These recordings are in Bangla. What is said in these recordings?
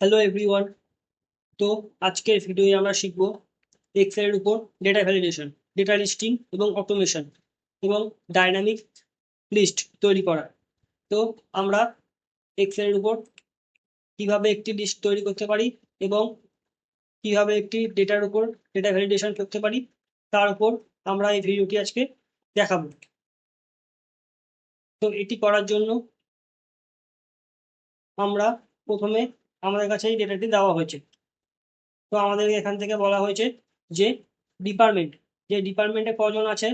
Hello everyone. তো আজকের ভিডিওয়ে আমরা শিখব এক্সেলের উপর ডেটা ভ্যালিডেশন, ডেটা লিস্টিং এবং অটোমেশন এবং ডাইনামিক লিস্ট তৈরি করা। তো আমরা এক্সেলের উপর কিভাবে একটি লিস্ট তৈরি করতে পারি এবং কিভাবে একটি ডেটার উপর ডেটা ভ্যালিডেশন করতে পারি তার উপর আমরা এই ভিডিওটি আজকে দেখাবো। তো এটি করার জন্য আমরা প্রথমে আমাদের কাছে এই ডেটাটি দেওয়া হয়েছে। তো আমাদের এখান থেকে বলা হয়েছে যে ডিপার্টমেন্ট, যে ডিপার্টমেন্টে কজন আছে।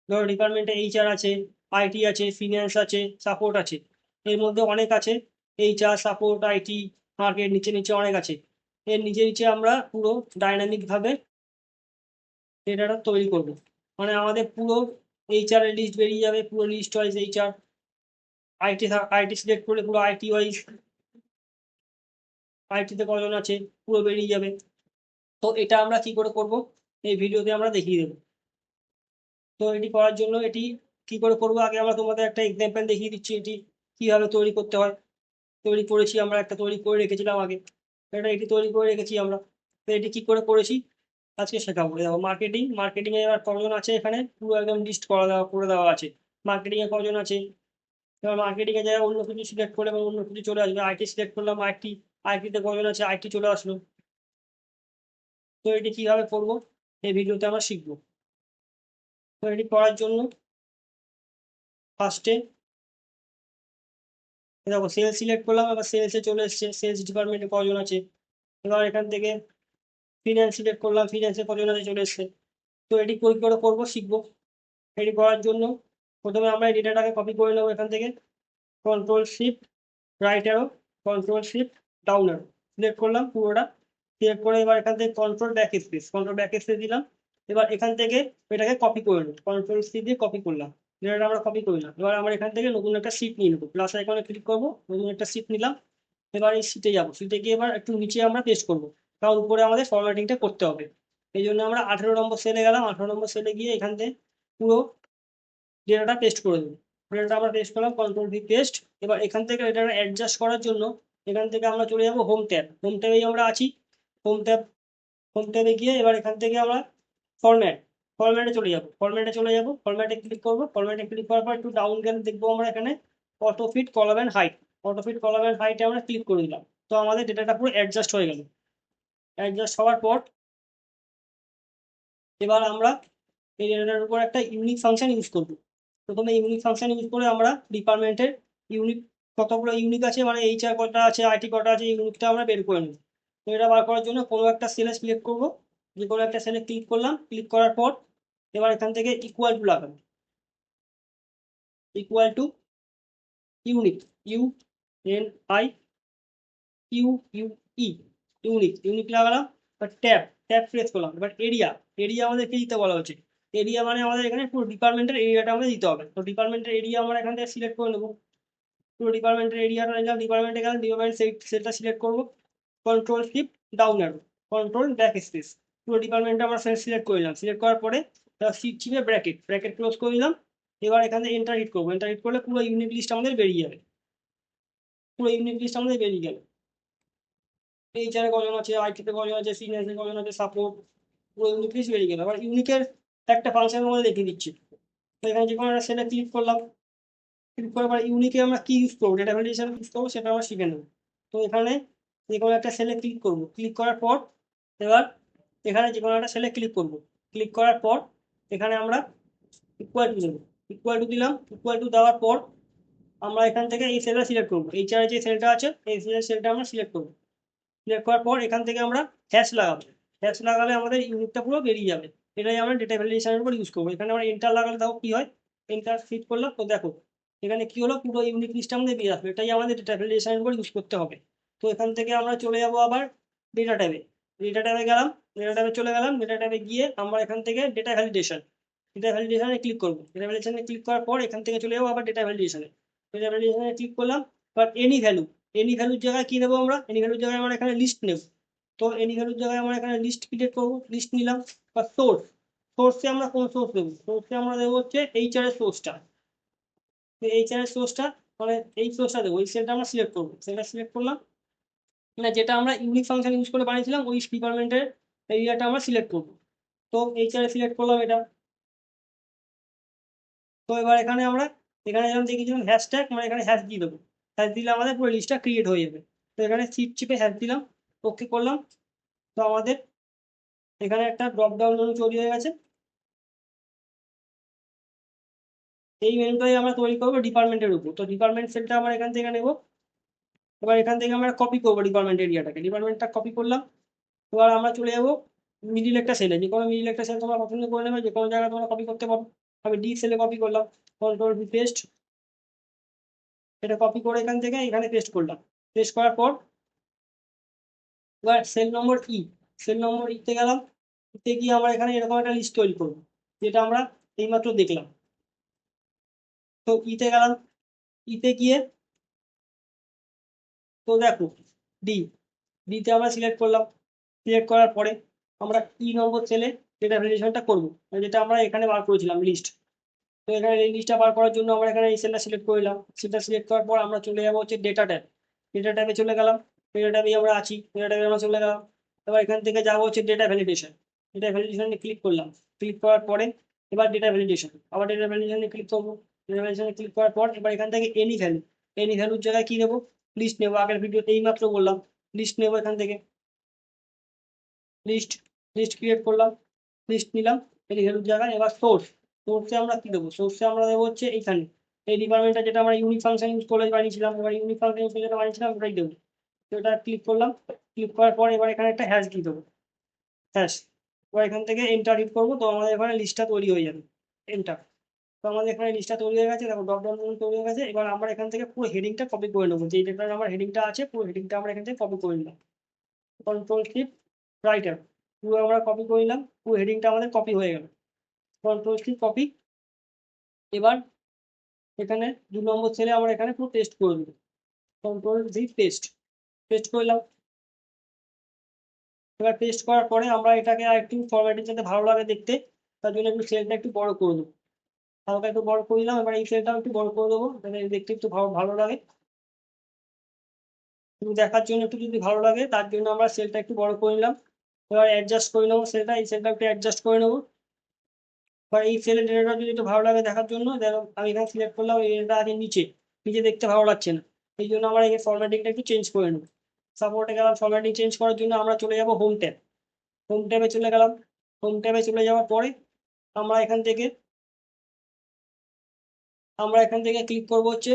ধরো ডিপার্টমেন্টে এইচআর আছে, আইটি আছে, ফিনান্স আছে, সাপোর্ট আছে। এর মধ্যে অনেক আছে, এইচআর, সাপোর্ট, আইটি, মার্কেট, নিচে নিচে অনেক আছে। এর নিচে নিচে আমরা পুরো ডাইনামিক ভাবে ডেটাটা তৈরি করব। মানে আমাদের পুরো এইচআর এর লিস্ট বেরিয়ে যাবে, পুরো list wise HR. IT IT select করলে পুরো আইটি ওয়াইজ আইটিতে কজন আছে পুরো বেরিয়ে যাবে। তো এটা আমরা কি করে করব এই ভিডিওতে আমরা দেখিয়ে দেবো। তো এটি করার জন্য এটি কি করে করবো, আগে আমরা তোমাদের একটা এক্সাম্পল দেখিয়ে দিচ্ছি এটি কিভাবে তৈরি করতে হয়। তৈরি করেছি, আমরা একটা তৈরি করে রেখেছিলাম আগে, এটি তৈরি করে রেখেছি আমরা। তো এটি কি করে করেছি আজকে শেখাবো। দেখো মার্কেটিং, মার্কেটিং এ এবার কজন আছে এখানে পুরো একদম লিস্ট করে দেওয়া আছে। মার্কেটিং এ কজন আছে, এবার মার্কেটিং এ যারা অন্য কিছু সিলেক্ট করলে অন্য কিছু চলে আসবে। আইটি সিলেক্ট করলাম, আইটিতে কজন আছে, আইটি চলে আসলো। তো এটি কিভাবে করবো এই ভিডিওতে আমরা শিখবো। তো এটি করার জন্য ফার্স্টে দেখো সেলস সিলেক্ট করলাম, এবার সেলসে চলে এসছে, সেলস ডিপার্টমেন্টে কজন আছে। এবার এখান থেকে ফিনান্স সিলেক্ট করলাম, ফিনান্সে কজন আছে চলে এসছে। তো এটি কী করে করবো শিখবো। এটি করার জন্য প্রথমে আমরা এই ডেটাটাকে কপি করে নেবো এখান থেকে। Control shift right arrow, control shift down arrow select করলাম পুরোটা। সিলেক্ট করে এবার এখান থেকে কন্ট্রোল ব্যাক স্পেস দিলাম। এবার এখান থেকে এটাকে কপি করে নেবো, কন্ট্রোল সি দিয়ে কপি করলাম। ডেটাটা আমরা কপি করলাম। এবার আমরা এখান থেকে নতুন একটা শিট নিয়ে নেবো, প্লাস আইকনে ক্লিক করবো, নতুন একটা শিট নিলাম। এবার এই শিটে যাবো, শিটে গিয়ে এবার একটু নিচে আমরা পেস্ট করবো, কারণ উপরে আমাদের ফরম্যাটিংটা করতে হবে। এই জন্য আমরা 18 নম্বর সেলে গেলাম, 18 নম্বর সেলে গিয়ে এখান থেকে পুরো ডেটাটা পেস্ট করে দেবো। ডেটাটা আমরা পেস্ট করলাম, কন্ট্রোল ভি পেস্ট। এবার এখান থেকে ডেটাটা অ্যাডজাস্ট করার জন্য এখান থেকে আমরা চলে যাবো হোম ট্যাব, হোম ট্যাবেই আমরা আছি। হোম ট্যাব, হোম ট্যাবে গিয়ে এবার এখান থেকে আমরা ফরম্যাট, ফরম্যাটে ক্লিক করবো। ফরম্যাটে ক্লিক করার পর একটু ডাউন গেলে দেখবো আমরা এখানে auto fit column and height, auto fit column and হাইটে আমরা ক্লিক করে দিলাম। তো আমাদের ডেটাটা পুরো অ্যাডজাস্ট হয়ে গেল। অ্যাডজাস্ট হওয়ার পর এবার আমরা এই ডেটাটার উপর একটা ইউনিক ফাংশন ইউজ করবো। প্রথমে ইউনিক ফাংশন ইউজ করে আমরা ডিপার্টমেন্টের ইউনিক, কতগুলো ইউনিক আছে মানে এইচআর কটা আছে, আইটি কটা আছে, ইউনিকটা আমরা বের করে নেব। তো এটা বার করার জন্য কোনো একটা সেলে সিলেক্ট করবো, যে কোনো একটা সেলে ক্লিক করলাম। ক্লিক করার পর এবার এখান থেকে ইকুয়াল টু লাগাবো, equal to unique, U N I U U E, unique, unique লাগালাম। এবার ট্যাব, ট্যাব প্রেস করলাম। এবার এরিয়া, এরিয়া আমাদেরকে দিতে বলা হচ্ছে। এরিয়া মানে আমাদের এখানে পুরো ডিপার্টমেন্টের এরিয়াটা আমাদের দিতে হবে। তো ডিপার্টমেন্টের এরিয়া আমরা এখান থেকে সিলেক্ট করে নেবো। পুরো ডিপার্টমেন্টের এরিয়াটা নিলাম, ডিপার্টমেন্টে গেলাম, ডিপার্টমেন্ট সেলটা সিলেক্ট করবো। Control shift down arrow, control back space, পুরো ডিপার্টমেন্টটা আমরা সিলেক্ট করে নিলাম। সিলেক্ট করার পরে শিফট চিপে ব্র্যাকেট, ব্র্যাকেট ক্লোজ করে দিলাম। এবার এখান থেকে এন্টার হিট করবো, এন্টার হিট করলে পুরো ইউনিট লিস্ট আমাদের বেরিয়ে যাবে, পুরো ইউনিট লিস্ট আমাদের বেরিয়ে গেল। এইচআরে কজন আছে, আইটিতে কজন আছে, ফিনান্সে কজন আছে, সাপোর্ট, পুরো ইউনিট লিস্ট বেরিয়ে গেল। আবার ইউনিকের একটা ফাংশনের মধ্যে দেখিয়ে দিচ্ছি। তো এখানে যে কোনো একটা সেটা ক্লিক করলাম। ক্লিক করার পর ইউনিকে আমরা কি ইউজ করবো, ডেটা ভ্যালিডেশন ইউজ করবো, সেটা আমরা শিখে নেবো। তো এখানে যে কোনো একটা সেলে ক্লিক করবো, ক্লিক করার পর এবার এখানে যে কোনো একটা সেলে ক্লিক করবো। ক্লিক করার পর এখানে আমরা ইকুয়াল টু দেবো, ইকুয়াল টু দিলাম। ইকুয়াল টু দেওয়ার পর আমরা এখান থেকে এই সেলটা সিলেক্ট করবো, এইচআর যে সেলটা আছে এই সেলটা আমরা সিলেক্ট করবো। সিলেক্ট করার পর এখান থেকে আমরা হ্যাশ লাগাবো। হ্যাশ লাগালে আমাদের ইউনিটটা পুরো বেরিয়ে যাবে। এটাই আমরা ডেটা ভ্যালিডেশনের উপর ইউজ করবো। এখানে আমরা এন্টার লাগালে দেখো কি হয়, এন্টার ফিট করলাম। তো দেখো এখানে কি হলো, পুরো ইউনিট লিস্ট আমাদের বেরিয়ে আসবে। এটাই আমাদের ডেটা ভ্যালিডেশনের উপর ইউজ করতে হবে। তো এখান থেকে আমরা চলে যাবো আবার ডেটা ট্যাবে, ডেটা ট্যাবে গেলাম, ডেটা ট্যাবে চলে গেলাম। ডেটা ট্যাবে গিয়ে আমরা এখান থেকে ডেটা ভ্যালিডেশন, ডেটা ভ্যালিডেশনে ক্লিক করবো। ডেটা ভ্যালিডেশনে ক্লিক করার পর এখান থেকে চলে যাবো আবার ডেটা ভ্যালিডেশনে। ডেটা ভ্যালিডেশনে ক্লিক করলাম। বাট এনি ভ্যালু, এনি ভ্যালুর জায়গায় কি নেবো আমরা, এনি ভ্যালুর জায়গায় আমরা এখানে লিস্ট নেব। তো এনি ভ্যালুর জায়গায় আমরা এখানে লিস্ট ক্রিয়েট করবো, লিস্ট নিলাম। বা সোর্স, সোর্সে আমরা কোন সোর্স দেবো, সোর্সে আমরা দেবো হচ্ছে এইচআর এর সোর্সটা। তো এইচআর এর সোর্সটা মানে এই সোর্সটা দেবো, এই সেলটা আমরা সিলেক্ট করবো, সেলটা সিলেক্ট করলাম। মানে যেটা আমরা ইউনিক ফাংশন ইউজ করে বানিয়েছিলাম ওই ডিপার্টমেন্টের এরিয়াটা আমরা সিলেক্ট করবো। তো এইচআরে সিলেক্ট করলাম এটা। তো এবার এখানে আমরা এখানে যখন দেখেছিলাম হ্যাশট্যাগ, মানে এখানে হ্যাশ দিয়ে দেবো। হ্যাশ দিলে আমাদের পুরো লিস্টটা ক্রিয়েট হয়ে যাবে। তো এখানে শিফট চিপে হ্যাশ দিলাম, ওকে করলাম। তো আমাদের এখানে একটা ড্রপ ডাউন মেনু তৈরি হয়ে গেছে। এই মেনুটাই আমরা তৈরি করবো ডিপার্টমেন্টের উপর। তো ডিপার্টমেন্ট সেলটা আমরা এখান থেকে নেবো। এবার এখান থেকে আমরা কপি করবো ডিপার্টমেন্ট এরিয়াটাকে, ডিপার্টমেন্টটা কপি করলাম। এবার আমরা চলে যাবো মিডিল একটা সেলে, যে কোনো মিডিল একটা সেল তোমরা পছন্দ করে নেবে, যে কোনো জায়গায় তোমরা কপি করতে পারো। আমি ডি সেলে কপি করলাম, কন্ট্রোল ভি পেস্ট। এটা কপি করে এখান থেকে এখানে পেস্ট করলাম। পেস্ট করার পর এবার সেল নম্বর সেল নম্বর ইতে গেলাম। ইতে গিয়ে আমরা এখানে এরকম একটা লিস্ট তৈরি করবো, যেটা আমরা এইমাত্র দেখলাম। তো ইতে গেলাম, ইতে গিয়ে তো দেখো ডি, ডিতে আমরা সিলেক্ট করলাম। সিলেক্ট করার পরে আমরা নম্বর সেলে ডেটা ভ্যালিডেশনটা করবো, মানে যেটা আমরা এখানে বার করেছিলাম লিস্ট। তো এখানে এই লিস্টটা বার করার জন্য আমরা এখানে এই সেলটা সিলেক্ট করলাম। সেটা সিলেক্ট করার পর আমরা চলে যাবো হচ্ছে ডেটা ট্যাব। ডেটা ট্যাবে চলে গেলাম, ডেটা ট্যাবে আমরা আছি, ডেটা ট্যাবে আমরা চলে গেলাম। এবার এখান থেকে যাবো হচ্ছে ডেটা ভ্যালিডেশন। ডেটা ভ্যালিডেশনে ক্লিক করলাম। ক্লিক করার পরে এবার ডেটা ভ্যালিডেশন, আবার ডেটা ভ্যালিডেশনে ক্লিক করবো। ডেটা ভ্যালিডেশনে ক্লিক করার পর এবার এখান থেকে এনি ভ্যালু, এনি ভ্যালুর জায়গায় কি দেবো, লিস্ট নেবো। আগের ভিডিওতে এইমাত্র বললাম লিস্ট নেবো। এখান থেকে লিস্ট, লিস্ট ক্রিয়েট করলাম, লিস্ট নিলাম এনি ভ্যালুর জায়গায়। এবার সোর্স, সোর্সে আমরা কি দেবো, সোর্সে আমরা দেবো হচ্ছে এইখানে এই ডিপার্টমেন্টটা যেটা আমরা ইউনিক ফাংশন ইউজ করে বানিয়েছিলাম। এবার ইউনিক ফাংশন ইউজ করে যেটা বানিয়েছিলাম ওটাই দেবো। তো এটা ক্লিক করলাম। ক্লিক করার পর এবার এখানে একটা হ্যাশ দিয়ে দেবো, হ্যাশ। এবার এখান থেকে এন্টার হিট করবো, তো আমাদের এখানে লিস্টটা তৈরি হয়ে যাবে। এন্টার। তো আমাদের এখানে লিস্টটা তৈরি হয়ে গেছে, দেখো ড্রপ ডাউন তৈরি হয়ে গেছে। এবার আমরা এখান থেকে পুরো হেডিংটা কপি করে নেবো, যে যেটা আমার হেডিংটা আছে পুরো হেডিংটা আমরা এখান থেকে কপি করে নিলাম। কন্ট্রোল শিফট রাইট অ্যারো, পুরো আমরা কপি করে নিলাম, পুরো হেডিংটা আমাদের কপি হয়ে গেল। Control shift copy. এবার এখানে 2 নম্বর সেলে আমরা এখানে পুরো পেস্ট করে দেবো। কন্ট্রোল ভি পেস্ট, পেস্ট করলাম। এবার পেস্ট করার পরে আমরা এটাকে আর একটু ফরম্যাটের যাতে ভালো লাগে দেখতে, তার জন্য একটু সেলটা একটু বড় করে দেবো। হালকা একটু বড় করে দিলাম। এবার এই সেলটাও একটু বড় করে দেবো, যাতে দেখতে একটু ভালো ভালো লাগে। কিন্তু দেখার জন্য একটু যদি ভালো লাগে তার জন্য আমরা সেলটা একটু বড় করে নিলাম। এবার অ্যাডজাস্ট করে নেবো সেলটা, এই সেলটা একটু অ্যাডজাস্ট করে নেবো। এবার এই সেলের ডেটাটা যদি একটু ভালো লাগে দেখার জন্য, দেখো আমি এখানে সিলেক্ট করলাম, এই ডেটা আছে নিচে, নিচে দেখতে ভালো লাগছে না। এই জন্য আমরা এই ফরম্যাটিংটা একটু চেঞ্জ করে নেবো। সাপোর্টে গেলাম, ফরম্যাটিং চেঞ্জ করার জন্য আমরা চলে যাব হোম ট্যাব। হোম ট্যাবে চলে গেলাম। হোম ট্যাবে চলে যাওয়ার পরে আমরা এখান থেকে ক্লিক করবো হচ্ছে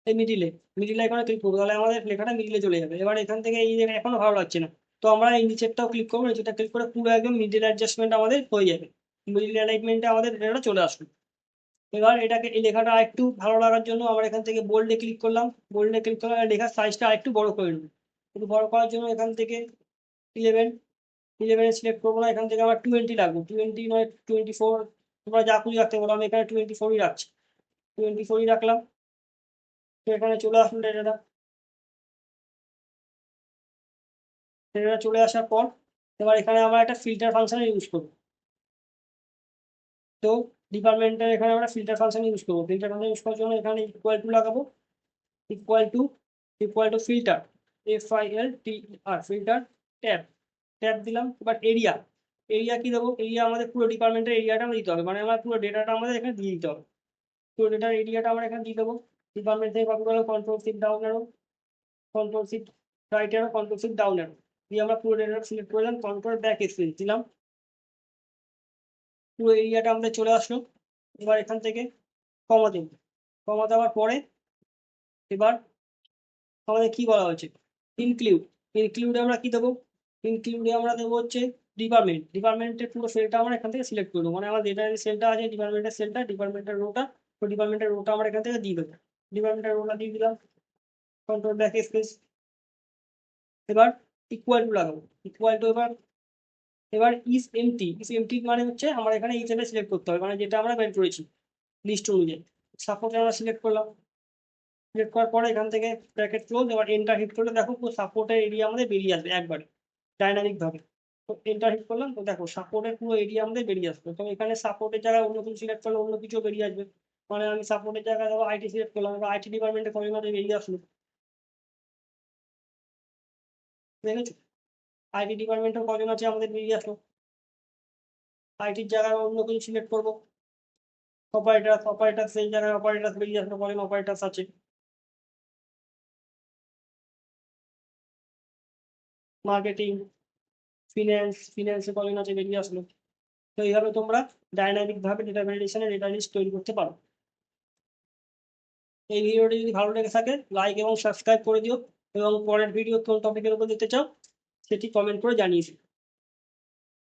এই মিডিলে, মিডিল আইকনে ক্লিক করবো, তাহলে আমাদের লেখাটা মিডিলে চলে যাবে। এবার এখান থেকে এই জায়গায় এখনো ভালো লাগছে না, তো আমরা এই নিচেরটাও ক্লিক করবো। নিচেরটা ক্লিক করে পুরো একদম মিডিল অ্যাডজাস্টমেন্ট আমাদের হয়ে যাবে। মিডিল অ্যালাইনমেন্টে আমাদের এটা চলে আসবে। এবার এটাকে এই লেখাটা একটু ভালো লাগার জন্য আমরা এখান থেকে বোল্ডে ক্লিক করলাম। বোল্ডে ক্লিক করলে লেখার সাইজটা আরেকটু বড় করে নেবো। একটু বড় করার জন্য এখান থেকে 11, 11 সিলেক্ট করবো না, এখান থেকে আমার 20 লাগবে। 20 নয় 24, তোমরা যা খুশি রাখতে বলো, আমি এখানে 24ই রাখছি। 24ই রাখলাম। তো এখানে চলে আসলো ডেটাটা। ডেটাটা চলে আসার পর এবার এখানে আমরা একটা ফিল্টার ফাংশন ইউজ করবো। তো ডিপার্টমেন্টের এখানে আমরা ফিল্টার ফাংশন ইউজ করবো। ফিল্টার ফাংশন ইউজ করার জন্য এখানে ইকুয়াল টু লাগাবো। Equal to, filter, FILTER, filter tab, tab দিলাম। এবার এরিয়া, এরিয়া কি দেবো, এরিয়া আমাদের পুরো ডিপার্টমেন্টের এরিয়াটা দিতে হবে, মানে আমার পুরো ডেটাটা আমাদের এখানে দিয়ে দিতে হবে। পুরো ডেটার এরিয়াটা আমরা এখানে দিয়ে দেবো। ডিপার্টমেন্ট থেকে কপি করলাম, control shift down arrow, control shift right arrow, control shift down arrow দিয়ে আমরা পুরো ডেটাটা সিলেক্ট করলাম। কন্ট্রোল ব্যাক স্পেস দিলাম, পুরো এরিয়াটা আমাদের চলে আসলো। এবার এখান থেকে কমা দেবো। কমা দেওয়ার পরে এবার আমাদের কি বলা হয়েছে, ইনক্লুড। ইনক্লুডে আমরা কি দেবো, ইনক্লুডে আমরা দেবো হচ্ছে ডিপার্টমেন্ট। ডিপার্টমেন্টের পুরো সেলটা আমরা এখান থেকে সিলেক্ট করে দেবো, মানে আমার যেটা সেলটা আছে ডিপার্টমেন্টের সেলটা, ডিপার্টমেন্টের রোটা, তো ডিপার্টমেন্টের রোটা আমরা এখান থেকে দিয়ে দেবো। ডিপার্টমেন্টের রোটা দিয়ে দিলাম, কন্ট্রোল ব্যাক স্পেস। এবার ইকুয়াল টু লাগাবো। ইকুয়াল টু এবার এবার ইস এমটি মানে হচ্ছে আমার এখানে এই সেলটা সিলেক্ট করতে হবে, মানে যেটা আমরা বের করেছি লিস্ট অনুযায়ী। সাপোর্ট আমরা সিলেক্ট করলাম। সিলেক্ট করার পরে এখান থেকে ব্র্যাকেট ক্লোজ। এবার এন্টার হিট করলে দেখো পুরো সাপোর্টের এরিয়া আমাদের বেরিয়ে আসবে একবারে ডাইনামিক ভাবে। তো এন্টার হিট করলাম, তো দেখো সাপোর্টের পুরো এরিয়া আমাদের বেরিয়ে আসবে। তো এখানে সাপোর্টের জায়গায় অন্য কিছু সিলেক্ট করলে অন্য কিছু বেরিয়ে আসবে, মানে আমি সাপোর্টের জায়গায় ধরো আইটি সিলেক্ট করলাম, এবার আইটি ডিপার্টমেন্টে কবে মাঝে বেরিয়ে আসলো। দেখেছো? আইটি ডিপার্টমেন্টের কজন আছে আমাদের বেরিয়ে আসলো। আইটির জায়গায় অন্য কিছু সিলেক্ট করবো, অপারেটার সেই জায়গায় অপারেটার বেরিয়ে আসলো, কজন অপারেটার আছে। মার্কেটিং, ফিনান্সে কজন আছে বেরিয়ে আসলো। তো এইভাবে তোমরা ডাইনামিক ভাবে ডেটা ভ্যালিডেশনের ডেটা লিস্ট তৈরি করতে পারো। এই ভিডিওটি যদি ভালো লেগে থাকে লাইক এবং সাবস্ক্রাইব করে দিও, এবং পরের ভিডিও কোন টপিকের উপর দিতে চাও সেটি কমেন্ট করে জানিয়ে দিও।